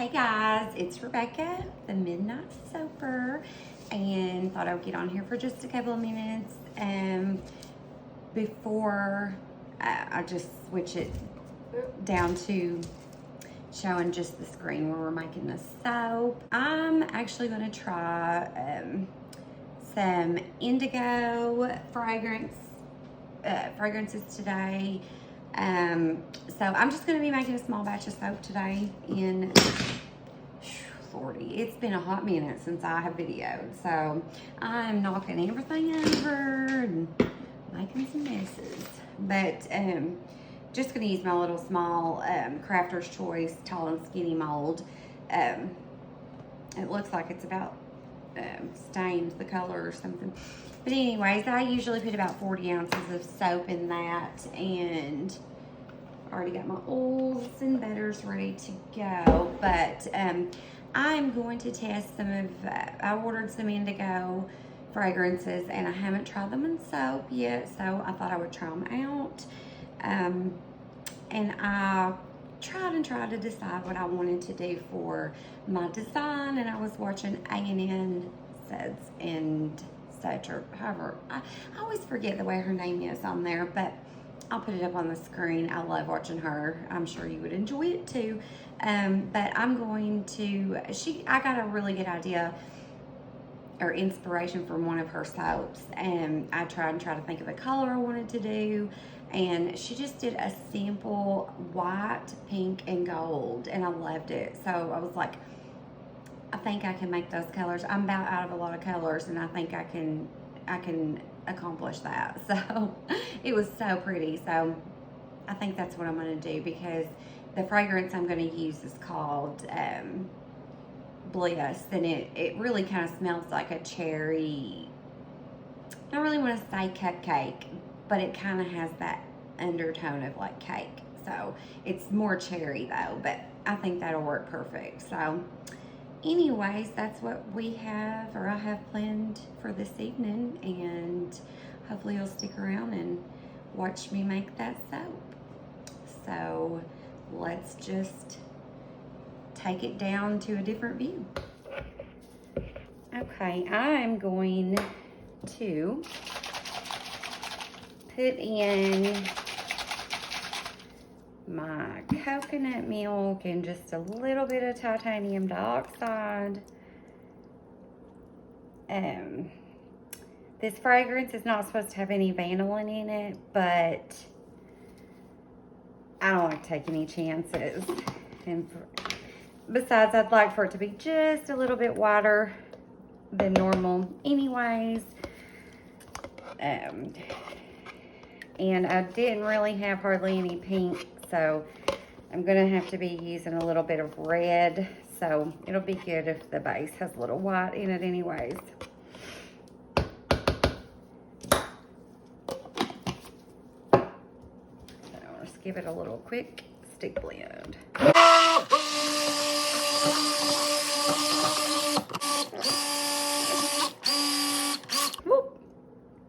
Hey guys, it's Rebecca, the Midnight Soaper, and thought I would get on here for just a couple of minutes before I just switch it down to showing just the screen where we're making the soap. I'm actually going to try some Indigo fragrances today. So I'm just going to be making a small batch of soap today in 40. It's been a hot minute since I have videoed, so I'm knocking everything over and making some messes. But just going to use my little small Crafter's Choice Tall and Skinny mold. It looks like it's about stained the color or something. But anyways, I usually put about 40 ounces of soap in that, and I already got my oils and butters ready to go. But I'm going to test some of, I ordered some Indigo fragrances and I haven't tried them in soap yet, so I thought I would try them out. And I tried to decide what I wanted to do for my design, and I was watching A&N Suds and such, or however, I always forget the way her name is on there, but I'll put it up on the screen. I love watching her. I'm sure you would enjoy it too. But I'm going to, I got a really good idea or inspiration from one of her soaps, and I tried to think of a color I wanted to do, and she just did a simple white, pink, and gold, and I loved it. So I was like, I think I can make those colors. I'm about out of a lot of colors, and I think I can accomplish that. So it was so pretty. So I think that's what I'm going to do, because the fragrance I'm going to use is called Bliss, and it really kind of smells like a cherry. I don't really want to say cupcake, but it kind of has that undertone of like cake. So it's more cherry though, but I think that'll work perfect. So anyways, that's what we have, or I have planned for this evening, and hopefully you'll stick around and watch me make that soap. So let's just take it down to a different view. Okay, I'm going to put in my coconut milk and just a little bit of titanium dioxide. This fragrance is not supposed to have any vanillin in it, but I don't like to take any chances. And besides, I'd like for it to be just a little bit whiter than normal anyways. And I didn't really have hardly any pink, so I'm gonna have to be using a little bit of red, so it'll be good if the base has a little white in it anyways. So let's give it a little quick stick blend. Whoop.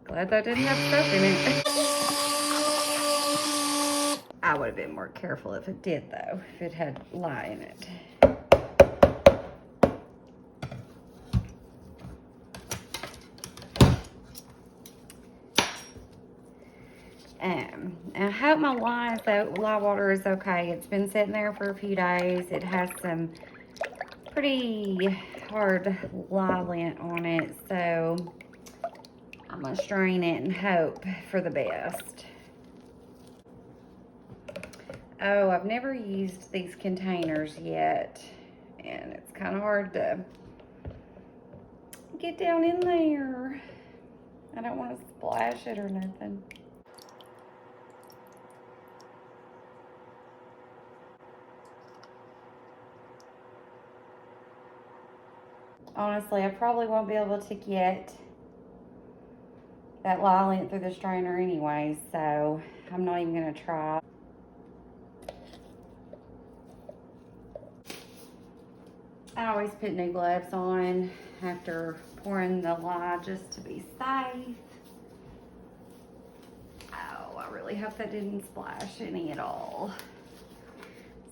Glad that didn't have stuff in it. I would have been more careful if it did though, if it had lye in it. I hope my lye water is okay. It's been sitting there for a few days. It has some pretty hard lye lint on it, so I'm gonna strain it and hope for the best. Oh, I've never used these containers yet, and it's kind of hard to get down in there. I don't want to splash it or nothing. Honestly, I probably won't be able to get that lye lint through the strainer anyway, so I'm not even gonna try. I always put new gloves on after pouring the lye just to be safe. Oh, I really hope that didn't splash any at all.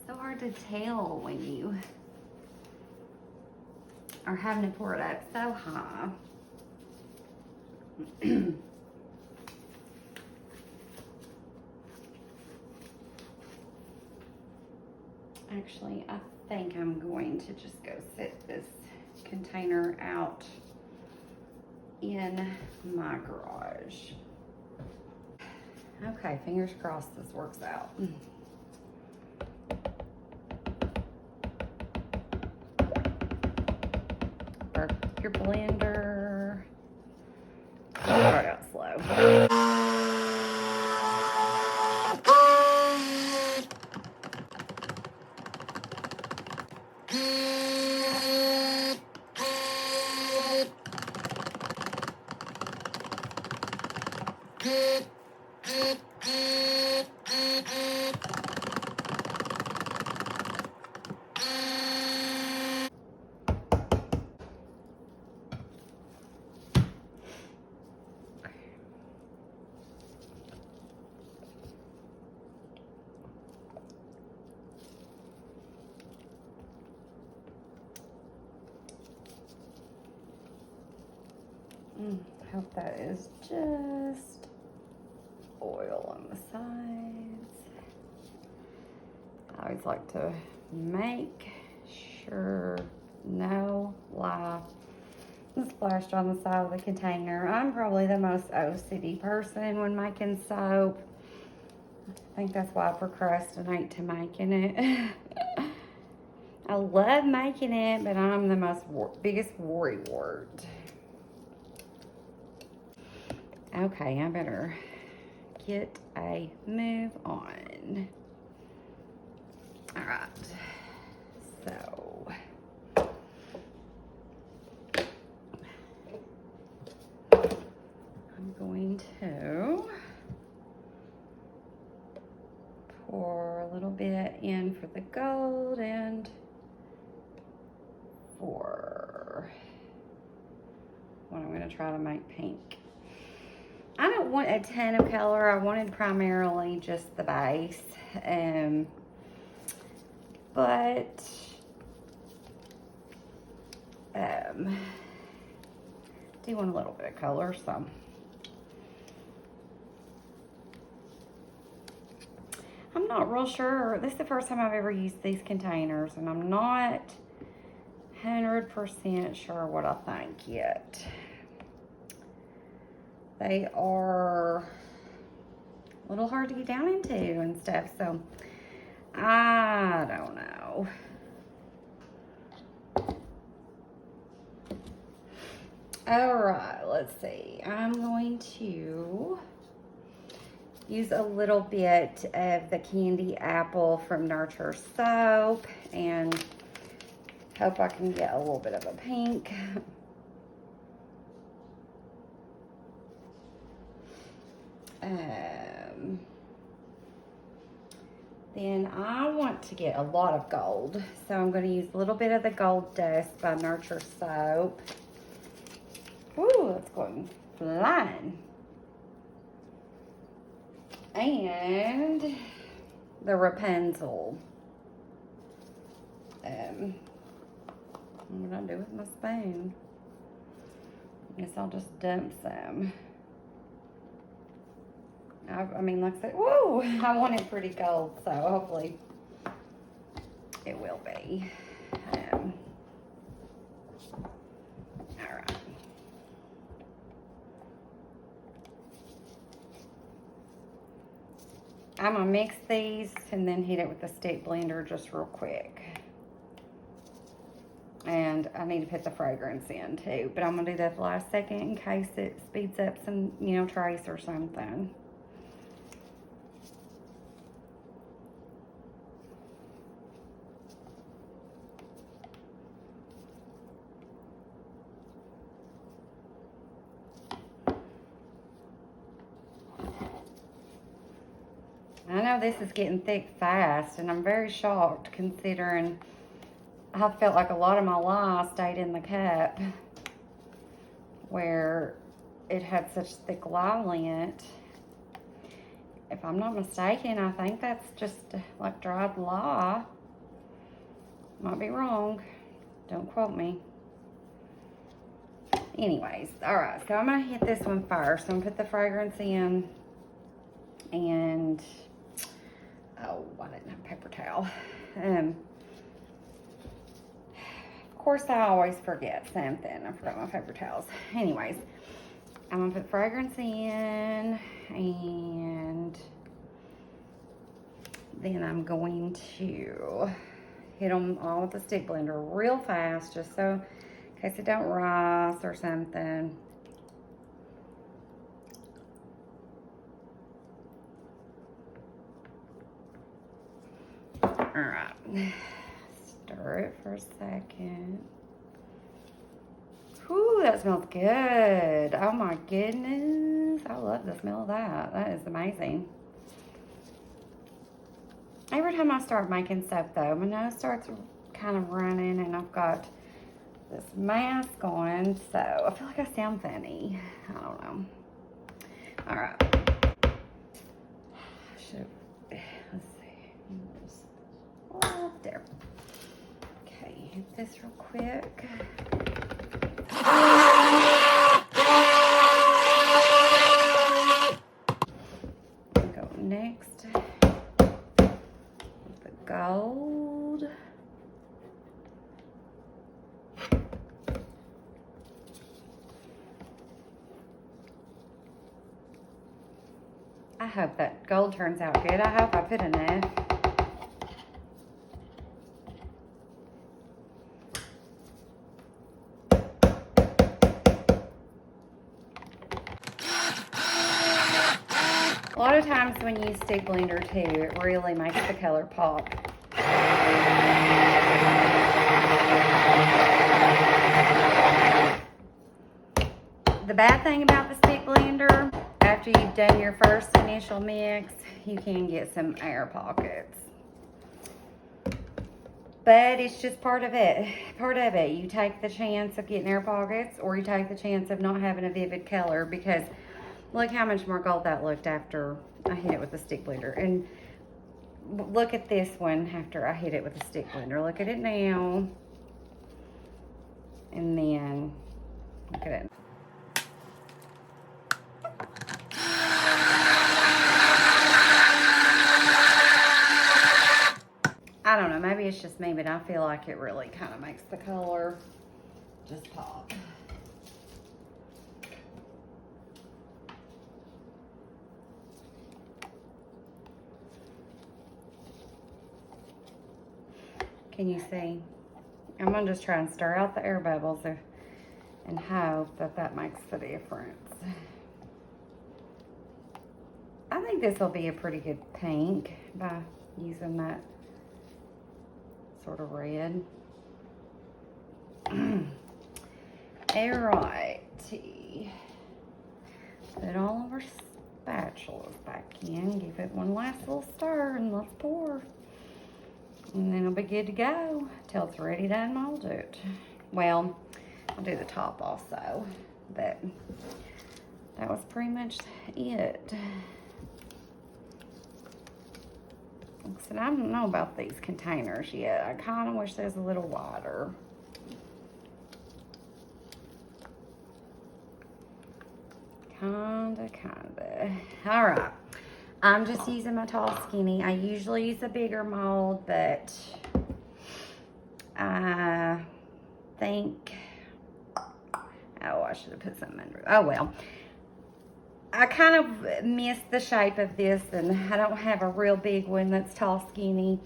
So hard to tell when you are having to pour it up so high. Actually, I think I'm going to just go set this container out in my garage. Okay, fingers crossed this works out. Work your blender. Start out slow. Hope that is just oil on the sides. I always like to make sure no lye is splashed on the side of the container. I'm probably the most OCD person when making soap. I think that's why I procrastinate to making it. I love making it, but I'm the biggest worrywart. Okay, I better get a move on. All right, so I'm going to pour a little bit in for the gold and for what I'm going to try to make pink. I don't want a ton of color. I wanted primarily just the base. But do want a little bit of color, so. I'm not real sure. This is the first time I've ever used these containers, and I'm not 100% sure what I think yet. They are a little hard to get down into and stuff, so I don't know. All right, let's see. I'm going to use a little bit of the candy apple from Nurture Soap and hope I can get a little bit of a pink. Then I want to get a lot of gold, so I'm going to use a little bit of the Gold Dust by Nurture Soap. Ooh, that's going flying. And the Rapunzel. What do I do with my spoon? I guess I'll just dump some. I mean, like I said, whoa, I want it pretty gold, so hopefully it will be. All right. I'm gonna mix these and then hit it with the stick blender just real quick. And I need to put the fragrance in too, but I'm gonna do that the last second in case it speeds up some, trace or something. I know this is getting thick fast, and I'm very shocked considering I felt like a lot of my lye stayed in the cup where it had such thick lye lint. If I'm not mistaken, I think that's just like dried lye. Might be wrong. Don't quote me. Anyways, all right, so I'm gonna hit this one first. I'm gonna put the fragrance in, and oh, I didn't have a paper towel. Of course, I always forget something. I forgot my paper towels. Anyways, I'm gonna put fragrance in, and then I'm going to hit them all with the stick blender real fast, just so in case it don't rise or something. All right, stir it for a second. Whew, that smells good. Oh my goodness, I love the smell of that. That is amazing. Every time I start making soap though, my nose starts kind of running, and I've got this mask on, so I feel like I sound funny. I don't know. All right. Let's see. Oh, there. Okay, hit this real quick. Go next with the gold. I hope that gold turns out good. I hope I put enough. A lot of times when you use stick blender too, it really makes the color pop. The bad thing about the stick blender, after you've done your first initial mix, you can get some air pockets. But it's just part of it. You take the chance of getting air pockets, or you take the chance of not having a vivid color, because look how much more gold that looked after I hit it with the stick blender. And look at this one after I hit it with the stick blender. Look at it now. And then look at it. I don't know, maybe it's just me, but I feel like it really kind of makes the color just pop. Can you see? I'm gonna just try and stir out the air bubbles and hope that that makes the difference. I think this will be a pretty good pink by using that sort of red. Alrighty. Put all of our spatulas back in. Give it one last little stir, and let's pour. And then it'll be good to go till it's ready to unmold it. Well, I'll do the top also, but that was pretty much it. So I don't know about these containers yet. I kind of wish they was a little wider. Kinda. All right. I'm just using my tall skinny. I usually use a bigger mold, but I think, oh, I should have put something under. Oh, well. I kind of missed the shape of this, and I don't have a real big one that's tall skinny.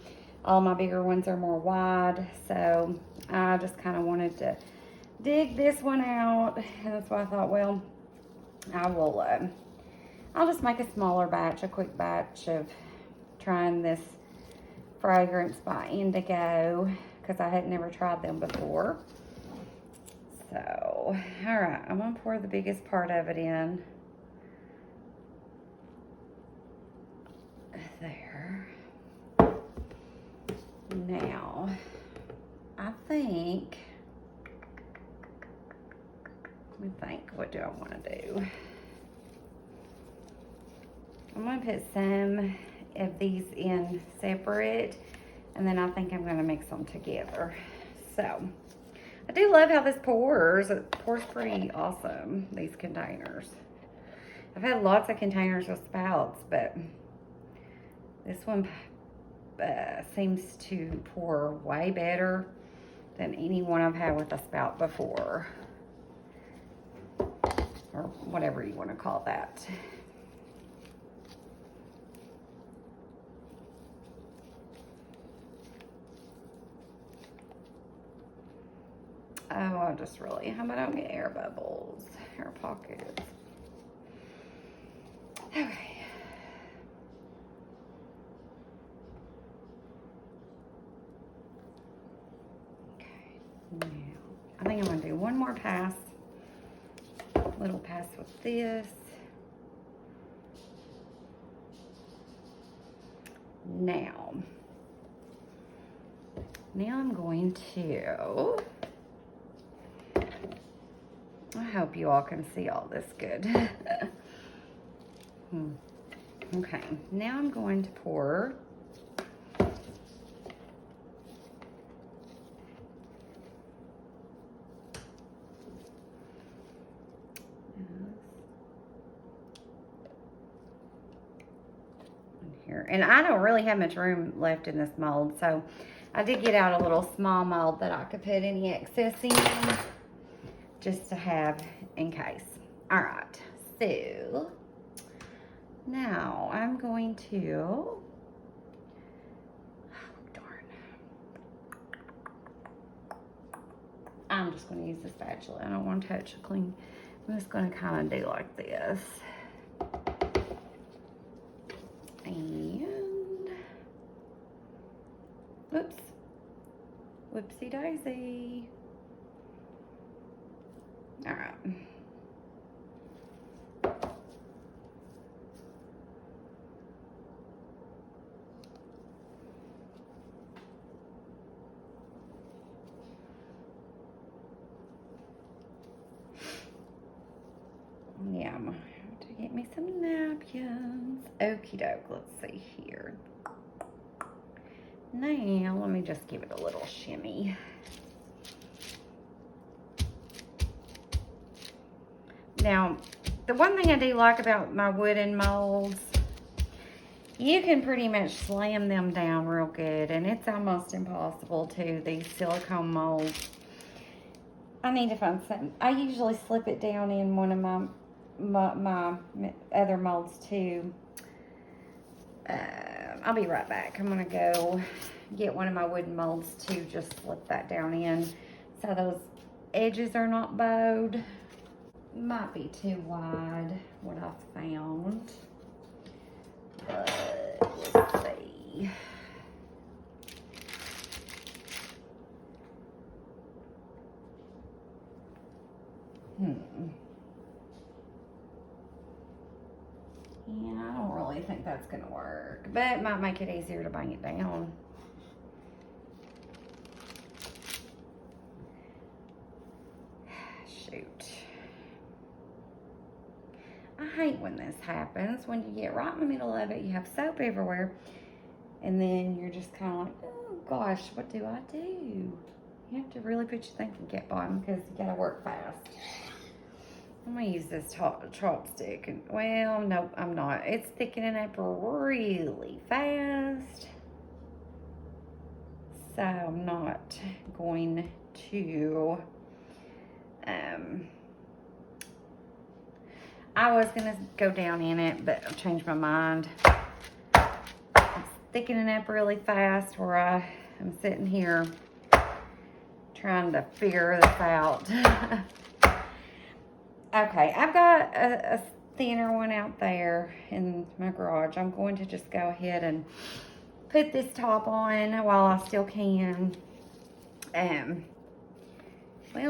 All my bigger ones are more wide, so I just kind of wanted to dig this one out, and that's why I thought, well, I'll just make a smaller batch, a quick batch of trying this fragrance by Indigo, because I had never tried them before. So, all right, I'm gonna pour the biggest part of it in. There. Now, I think, what do I want to do? I'm going to put some of these in separate, and then I think I'm going to mix them together. So, I do love how this pours. It pours pretty awesome, these containers. I've had lots of containers with spouts, but this one seems to pour way better than any one I've had with a spout before. Or whatever you want to call that. Oh, I just really hope I don't get air bubbles, air pockets. Okay. Okay, now, I think I'm gonna do one more pass. Little pass with this. Now I'm going to, I hope you all can see all this good. Okay, now I'm going to pour here. And I don't really have much room left in this mold, so I did get out a little small mold that I could put any excess in, just to have in case. All right, so now I'm going to, oh darn, I'm just going to use the spatula. I don't want to touch the clean. I'm just going to kind of do like this. And, oops, whoopsie daisy. All right. Yeah, I'm gonna have to get me some napkins. Okie doke, let's see here. Now, let me just give it a little shimmy. Now, the one thing I do like about my wooden molds, you can pretty much slam them down real good, and it's almost impossible to these silicone molds. I need to find something. I usually slip it down in one of my other molds too. I'll be right back. I'm gonna go get one of my wooden molds to just slip that down in so those edges are not bowed. Might be too wide, what I found, but we'll see. Yeah, I don't really think that's gonna work, but it might make it easier to bang it down. Shoot. I hate when this happens. When you get right in the middle of it, you have soap everywhere, and then you're just kind of like, oh gosh, what do I do? You have to really put your thinking cap on because you gotta work fast. I'm gonna use this chopstick, and well, nope, I'm not. It's thickening up really fast, so I'm not going to. I was gonna go down in it, but I've changed my mind. It's thickening up really fast where I am sitting here trying to figure this out. Okay, I've got a thinner one out there in my garage. I'm going to just go ahead and put this top on while I still can. Well,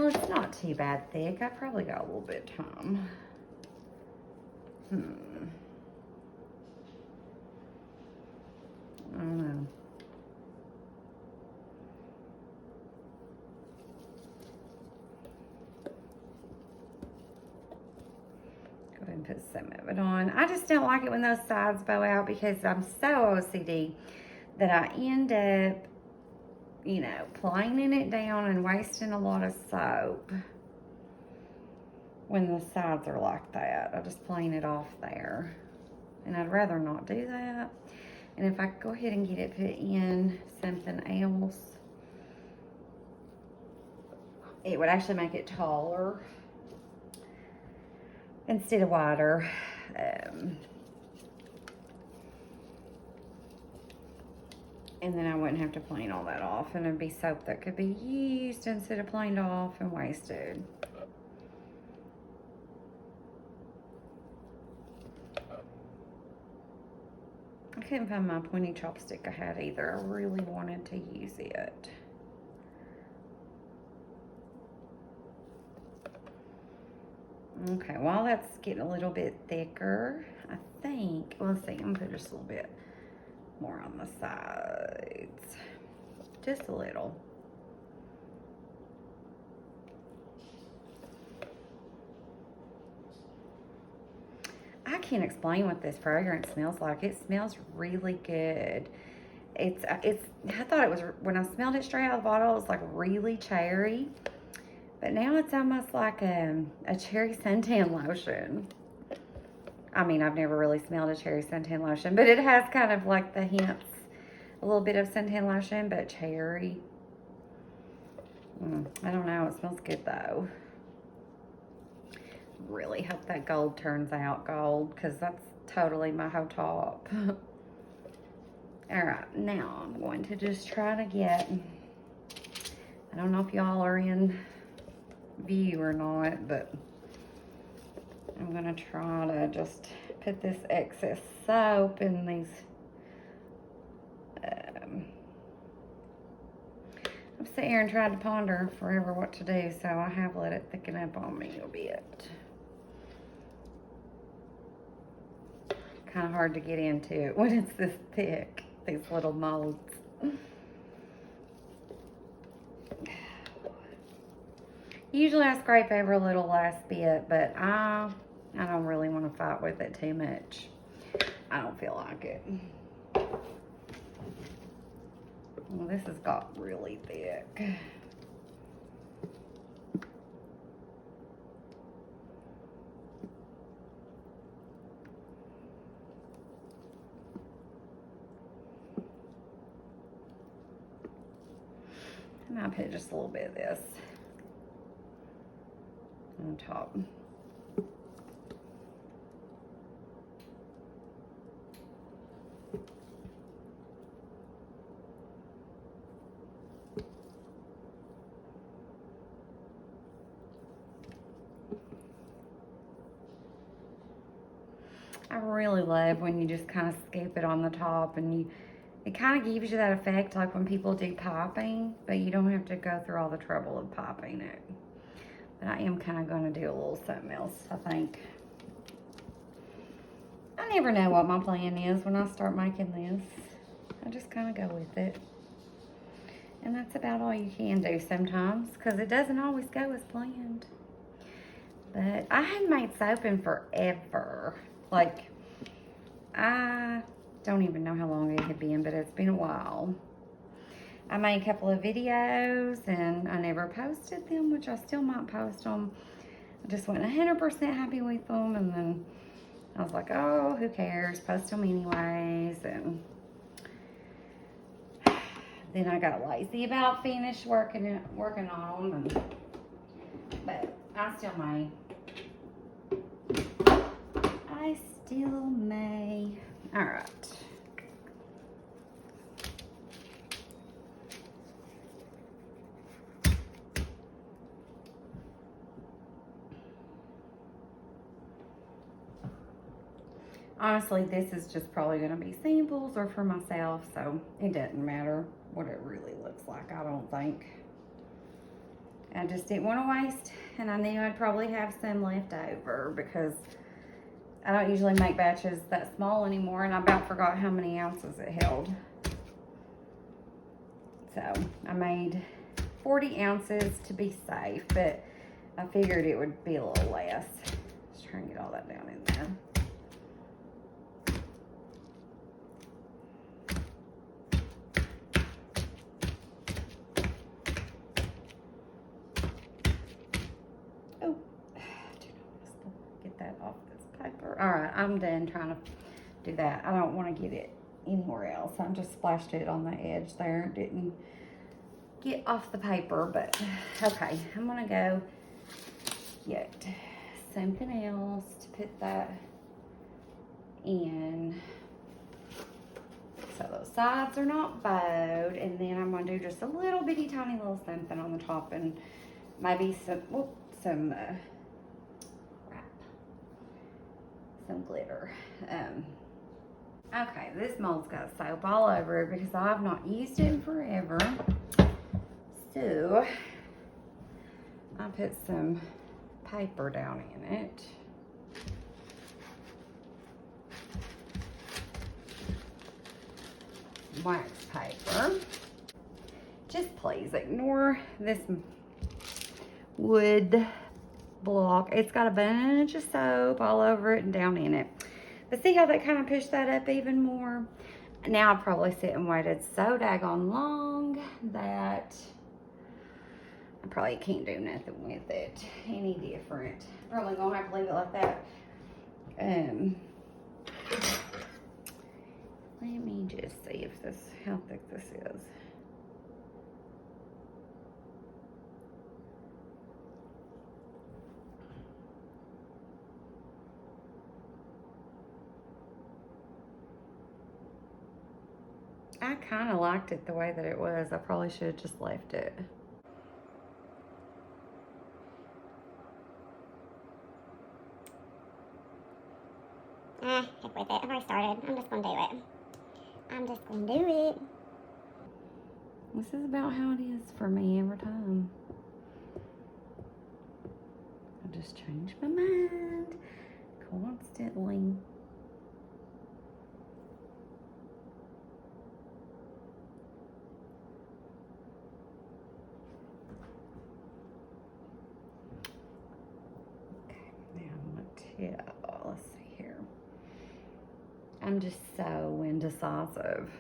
it's not too bad thick. I probably got a little bit of time. I don't know. Go ahead and put some of it on. I just don't like it when those sides bow out because I'm so OCD that I end up you know, planing it down and wasting a lot of soap when the sides are like that. I just plane it off there. And I'd rather not do that. And if I go ahead and get it put in something else, it would actually make it taller instead of wider. And then I wouldn't have to plane all that off, and it'd be soap that could be used instead of planed off and wasted. I couldn't find my pointy chopstick I had either. I really wanted to use it. Okay, while that's getting a little bit thicker, I think, let's see, I'm gonna put just a little bit more on the sides. Just a little. I can't explain what this fragrance smells like. It smells really good. I thought it was, when I smelled it straight out of the bottle, it was like really cherry. But now it's almost like a cherry suntan lotion. I mean, I've never really smelled a cherry suntan lotion, but it has kind of like the hints, a little bit of suntan lotion, but cherry. I don't know, it smells good though. Really hope that gold turns out gold, because that's totally my whole top. All right, now I'm going to just try to get, I don't know if y'all are in view or not, but I'm gonna try to just put this excess soap in these. I'm sitting here and tried to ponder forever what to do, so I have let it thicken up on me a bit. Kind of hard to get into it when it's this thick, these little molds. Usually I scrape every little last bit, but I don't really want to fight with it too much. I don't feel like it. Well, this has got really thick. And I'll put just a little bit of this on top. I really love when you just kind of scoop it on the top, and it kind of gives you that effect like when people do piping, but you don't have to go through all the trouble of piping it. But I am kind of going to do a little something else, I think. I never know what my plan is when I start making this. I just kind of go with it. And that's about all you can do sometimes, because it doesn't always go as planned. But I hadn't made soap in forever. Like, I don't even know how long it had been, but it's been a while. I made a couple of videos and I never posted them, which I still might post them. I just wasn't 100% happy with them, and then I was like, oh, who cares? Post them anyways. And then I got lazy about finished working on them. But I still may. I still may. All right. Honestly, this is just probably going to be samples or for myself, so it doesn't matter what it really looks like, I don't think. I just didn't want to waste, and I knew I'd probably have some left over because I don't usually make batches that small anymore, and I about forgot how many ounces it held. So I made 40 ounces to be safe, but I figured it would be a little less. Just trying to get all that down in there. whatever. All right, I'm done trying to do that. I don't want to get it anywhere else. I just splashed it on the edge there. Didn't get off the paper, but okay. I'm gonna go get something else to put that in. So those sides are not bowed, and then I'm gonna do just a little bitty tiny little something on the top, and maybe some wrap, some glitter. Okay, this mold's got soap all over it because I've not used it in forever. So I put some paper down in it. Wax paper. Just please ignore this wood block. It's got a bunch of soap all over it and down in it. But see how that kind of pushed that up even more? Now I probably sit and waited so daggone long that I probably can't do nothing with it any different. Probably gonna have to leave it like that. Let me just see if how thick this is. I kind of liked it the way that it was. I probably should have just left it. Heck with it. I've already started. I'm just gonna do it. I'm just gonna do it. This is about how it is for me every time. I just change my mind constantly. Okay, now I'm gonna tell. Let's see here. I'm just so indecisive.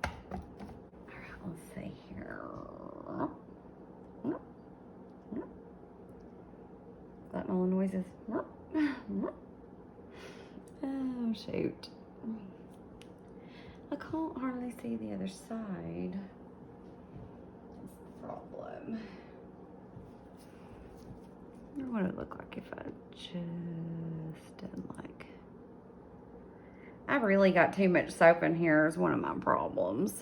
Alright, let's see here. Got all the noises. Oh, shoot. I can't hardly see the other side. That's the problem. What would it look like if I just did like... I've really got too much soap in here is one of my problems.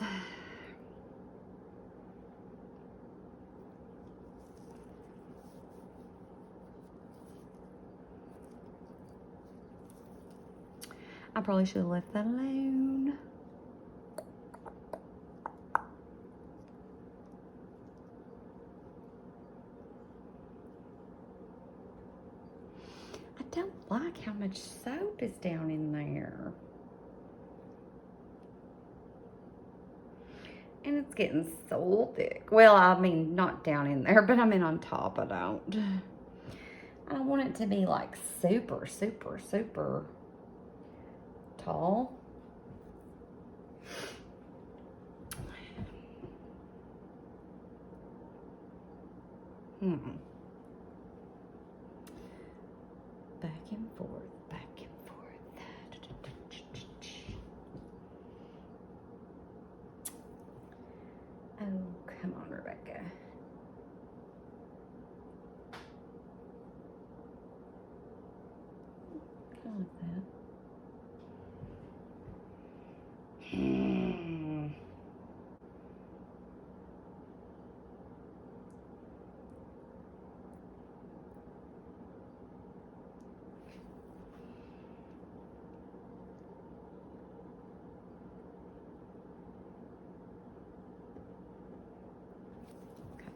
I probably should have left that alone. I don't like how much soap is down in there. And it's getting so thick. Well, I mean, not down in there, but I mean on top. I don't want it to be like super, super, super tall. Back and forth, back and forth. Oh, come on, Rebecca. Kind of like that.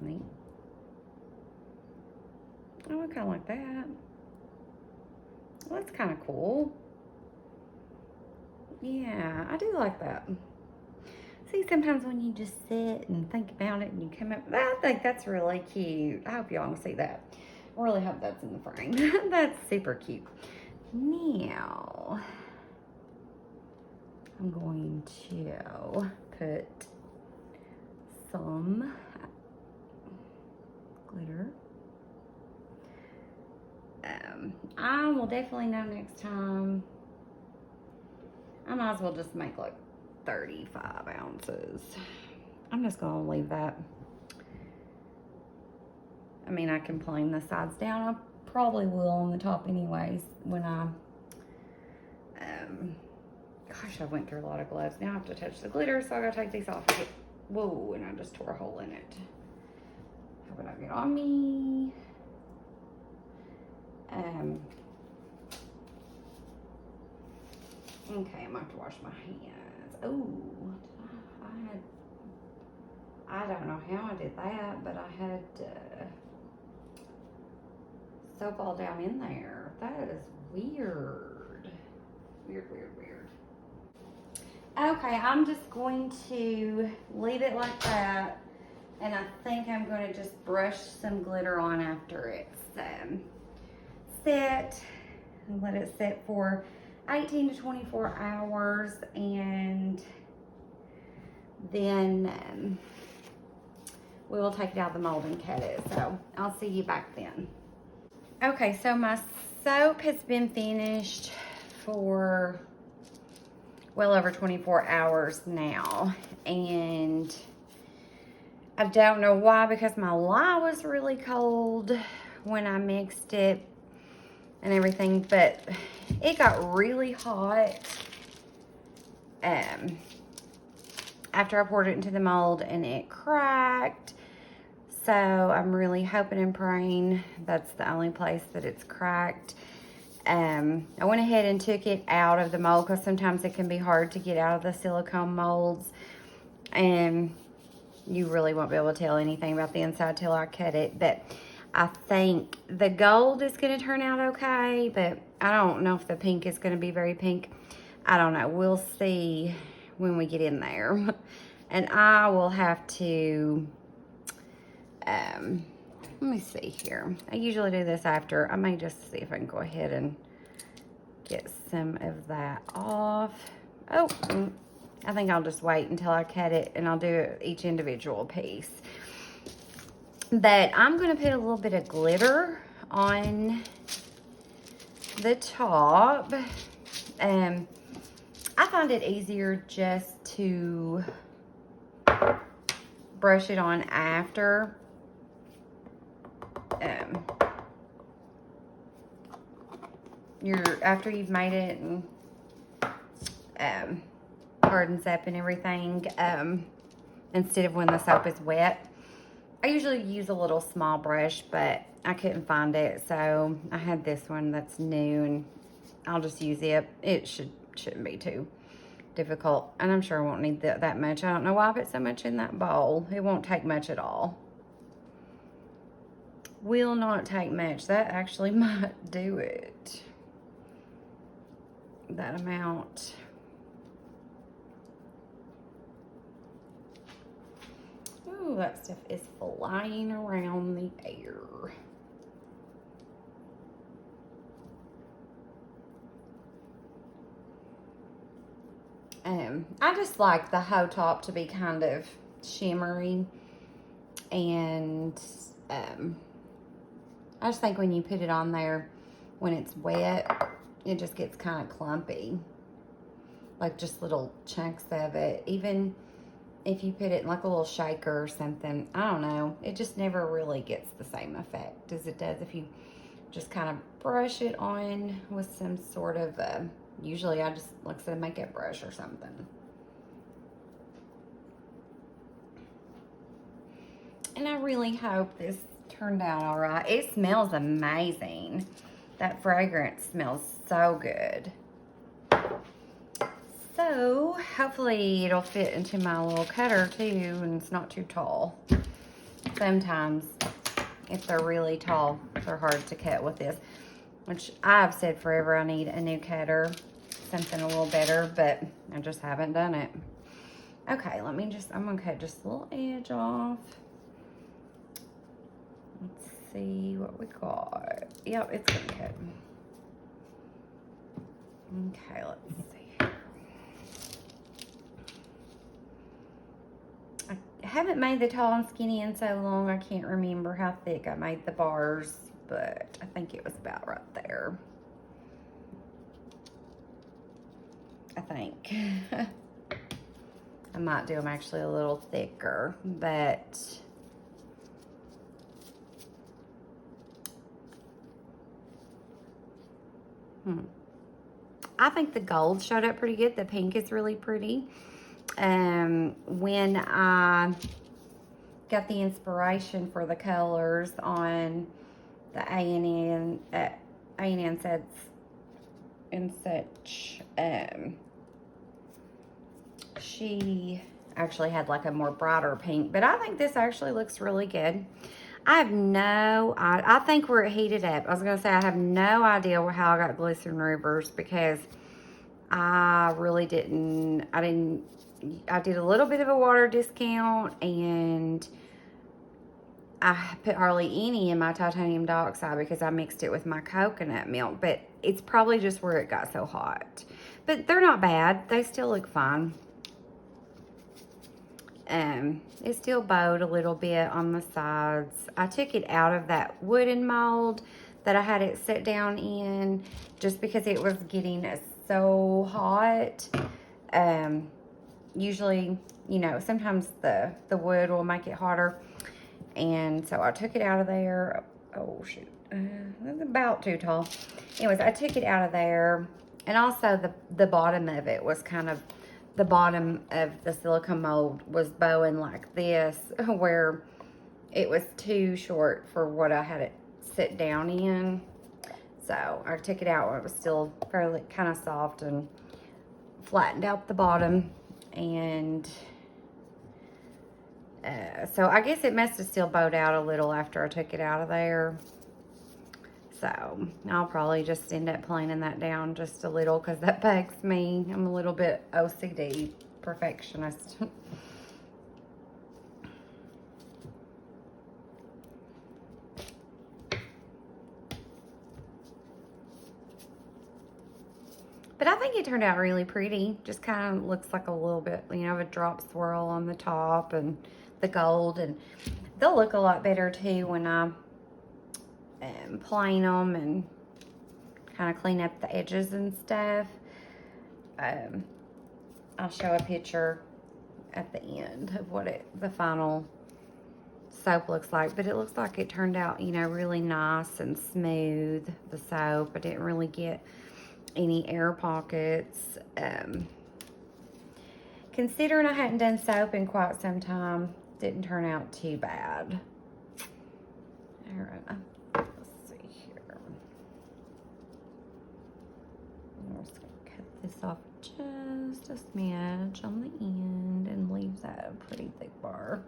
Neat. Oh, I kind of like that. Well, that's kind of cool. Yeah, I do like that. See, sometimes when you just sit and think about it and you come up, I think that's really cute. I hope y'all can see that. I really hope that's in the frame. That's super cute. Now, I'm going to put some glitter. I will definitely know next time. I might as well just make like 35 ounces. I'm just gonna leave that. I mean, I can plane the sides down. I probably will on the top anyways when I, gosh, I went through a lot of gloves. Now I have to touch the glitter, so I gotta take these off. Whoa, and I just tore a hole in it. How about I get on me? Okay, I'm gonna have to wash my hands. Oh, I don't know how I did that, but I had soap all down in there. That is weird. Weird. Okay, I'm just going to leave it like that. And I think I'm going to just brush some glitter on after it's set. And let it sit for 18 to 24 hours. And then we will take it out of the mold and cut it. So I'll see you back then. Okay, so my soap has been finished for well over 24 hours now. And I don't know why, because my lye was really cold when I mixed it and everything, but it got really hot after I poured it into the mold and it cracked. So I'm really hoping and praying that's the only place that it's cracked. I went ahead and took it out of the mold because sometimes it can be hard to get out of the silicone molds, and you really won't be able to tell anything about the inside till I cut it. But I think the gold is going to turn out okay, but I don't know if the pink is going to be very pink. I don't know. We'll see when we get in there. And I will have to, let me see here. I usually do this after. I may just see if I can go ahead and get some of that off. Oh, I think I'll just wait until I cut it and I'll do each individual piece. But I'm going to put a little bit of glitter on the top. I find it easier just to brush it on after. After you've made it and hardens up and everything, instead of when the soap is wet. I usually use a little small brush, but I couldn't find it, so I had this one that's new, and I'll just use it. It shouldn't be too difficult, and I'm sure I won't need that much. I don't know why I put so much in that bowl. It won't take much at all. Will not take much. That actually might do it. That amount. Ooh, that stuff is flying around the air. I just like the whole top to be kind of shimmery, and I just think when you put it on there, when it's wet, it just gets kind of clumpy. Like just little chunks of it. Even if you put it in like a little shaker or something, I don't know. It just never really gets the same effect as it does if you just kind of brush it on with some sort of, usually I just, like I said, a makeup brush or something. And I really hope this turned out all right. It smells amazing. That fragrance smells so good. So hopefully it'll fit into my little cutter too, and it's not too tall. Sometimes if they're really tall, they're hard to cut with this, which I've said forever I need a new cutter, something a little better, but I just haven't done it. Okay, I'm gonna cut just a little edge off. Let's see what we got. Yep, it's gonna cut. Okay, let's see. I haven't made the tall and skinny in so long, I can't remember how thick I made the bars. but I think it was about right there. I think. I might do them actually a little thicker, but I think the gold showed up pretty good. The pink is really pretty. When I got the inspiration for the colors on the A&N sets and such, she actually had like a more brighter pink, but I think this actually looks really good. I think where it heated up, I was gonna say I have no idea how I got glycerin removers, because I really didn't, I did a little bit of a water discount, and I put hardly any in my titanium dioxide because I mixed it with my coconut milk, but it's probably just where it got so hot. But they're not bad. They still look fine. It still bowed a little bit on the sides. I took it out of that wooden mold that I had it set down in just because it was getting so hot. Usually, you know, sometimes the wood will make it hotter. And so I took it out of there. Oh, shoot. That's about too tall. Anyways, I took it out of there. And also the bottom of it was kind of, the bottom of the silicone mold was bowing like this, where it was too short for what I had it sit down in. So I took it out when it was still fairly kind of soft, and flattened out the bottom. And so I guess it must have still bowed out a little after I took it out of there. So I'll probably just end up planing that down just a little, because that bugs me. I'm a little bit OCD perfectionist. But I think it turned out really pretty. Just kind of looks like a little bit, you know, of a drop swirl on the top, and the gold. And they'll look a lot better too when I plane them and kind of clean up the edges and stuff. I'll show a picture at the end of what the final soap looks like, but it looks like it turned out, you know, really nice and smooth, the soap. I didn't really get any air pockets. Considering I hadn't done soap in quite some time, didn't turn out too bad. All right, let's see here. I'm just gonna cut this off just a smidge on the end and leave that a pretty thick bar.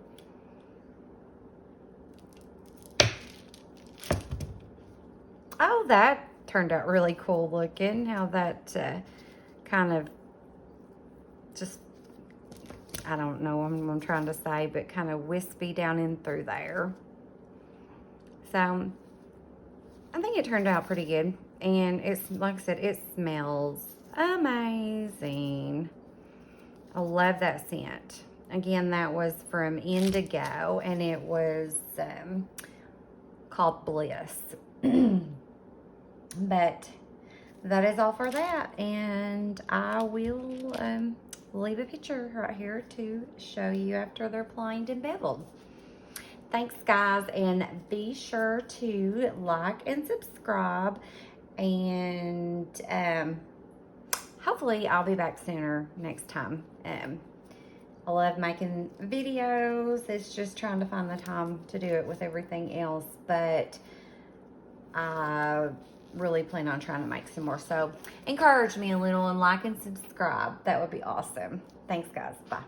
Oh, that turned out really cool looking. How that kind of just, I don't know what I'm trying to say, but kind of wispy down in through there. So I think it turned out pretty good. And it's, like I said, it smells amazing. I love that scent. Again, that was from Indigo, and it was called Bliss. But that is all for that, and I will leave a picture right here to show you after they're planed and beveled. Thanks, guys, and be sure to like and subscribe, and hopefully I'll be back sooner next time. I love making videos. It's just trying to find the time to do it with everything else, but I really plan on trying to make some more. So encourage me a little and like and subscribe. That would be awesome. Thanks, guys. Bye.